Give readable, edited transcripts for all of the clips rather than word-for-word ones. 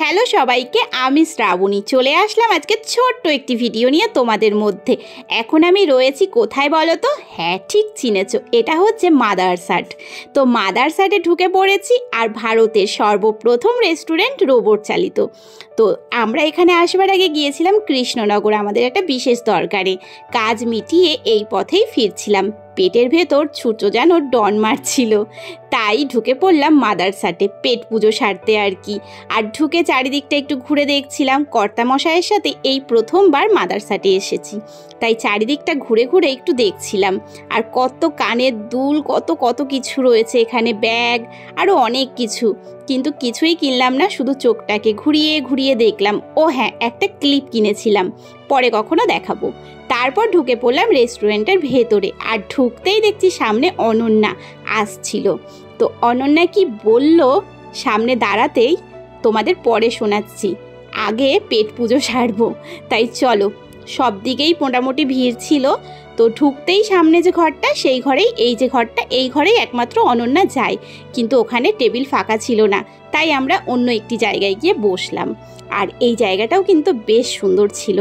Hello সবাইকে, আমি শ্রাবণী চলে আসলাম আজকে ছোট্ট একটি ভিডিও নিয়ে তোমাদের মধ্যে। এখন আমি রয়েছি কোথায় বলো তো? হ্যাঁ, ঠিক চিনেছো, এটা হচ্ছে মাদারসাট। তো মাদারসাটে ঢুকে পড়েছি, আর ভারতের সর্বপ্রথম রেস্টুরেন্ট রোবট চালিত। তো আমরা এখানে আসবার আগে গিয়েছিলাম কৃষ্ণনগর আমাদের একটা বিশেষ দরকারে। কাজ মিটিয়ে এই পথেই ফিরছিলাম, পেটের ভেতর ছুঁচো যেন ডন মারছিল, তাই ঢুকে পড়লাম মাদারসাটে পেট পুজো সারতে আর কি। আর ঢুকে চারিদিকটা একটু ঘুরে দেখছিলাম, কর্তামশাইয়ের সাথে এই প্রথমবার মাদারসাটে এসেছি, তাই চারিদিকটা ঘুরে ঘুরে একটু দেখছিলাম। আর কত কানের দুল, কত কত কিছু রয়েছে এখানে, ব্যাগ আরও অনেক কিছু, কিন্তু কিছুই কিনলাম না, শুধু চোখটাকে ঘুরিয়ে ঘুরিয়ে দেখলাম। ও হ্যাঁ, একটা ক্লিপ কিনেছিলাম, পরে কখনো দেখাবো। তারপর ঢুকে পড়লাম রেস্টুরেন্টের ভেতরে, আর ঢুকতেই দেখছি সামনে অনন্যা আসছিল। তো অনন্যা কি বলল সামনে দাঁড়াতেই তোমাদের পরে শোনাচ্ছি, আগে পেট পুজো সারবো। তাই চলো, সব দিকেই মোটামুটি ভিড় ছিল। তো ঢুকতেই সামনে যে ঘরটা, সেই ঘরেই এই যে ঘরটা, এই ঘরেই একমাত্র অনন্যা যায়, কিন্তু ওখানে টেবিল ফাঁকা ছিল না, তাই আমরা অন্য একটি জায়গায় গিয়ে বসলাম। আর এই জায়গাটাও কিন্তু বেশ সুন্দর ছিল।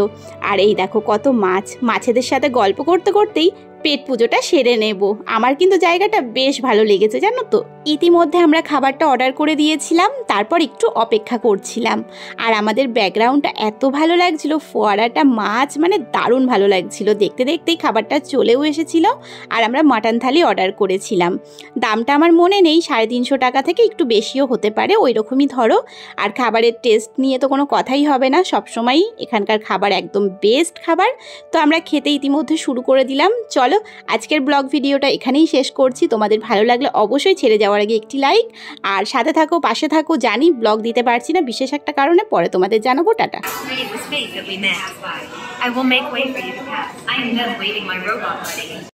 আর এই দেখো কত মাছ, মাছেদের সাথে গল্প করতে করতেই পেট পুজোটা সেরে নেব। আমার কিন্তু জায়গাটা বেশ ভালো লেগেছে জানো তো। ইতিমধ্যে আমরা খাবারটা অর্ডার করে দিয়েছিলাম, তারপর একটু অপেক্ষা করছিলাম। আর আমাদের ব্যাকগ্রাউন্ডটা এত ভালো লাগছিল, ফোয়ারাটা, মাছ, মানে দারুণ ভালো লাগছিল। দেখতে দেখতেই খাবারটা চলেও এসেছিল। আর আমরা মাটন থালি অর্ডার করেছিলাম। দামটা আমার মনে নেই, 350 টাকা থেকে একটু বেশিও হতে পারে, ওই রকমই ধরো। আর খাবারের টেস্ট নিয়ে তো কোনো কথাই হবে না, সবসময়ই এখানকার খাবার একদম বেস্ট খাবার। তো আমরা খেতে ইতিমধ্যে শুরু করে দিলাম। চলো, আজকের ব্লগ ভিডিওটা এখানেই শেষ করছি। তোমাদের ভালো লাগলে অবশ্যই ছেড়ে যাওয়ার আগে একটি লাইক, আর সাথে থাকো, পাশে থাকো। জানি ব্লগ দিতে পারছি না বিশেষ একটা কারণে, পরে তোমাদের জানাবো। Tata. I will make way for you to pass. I am done waiting my robot buddy.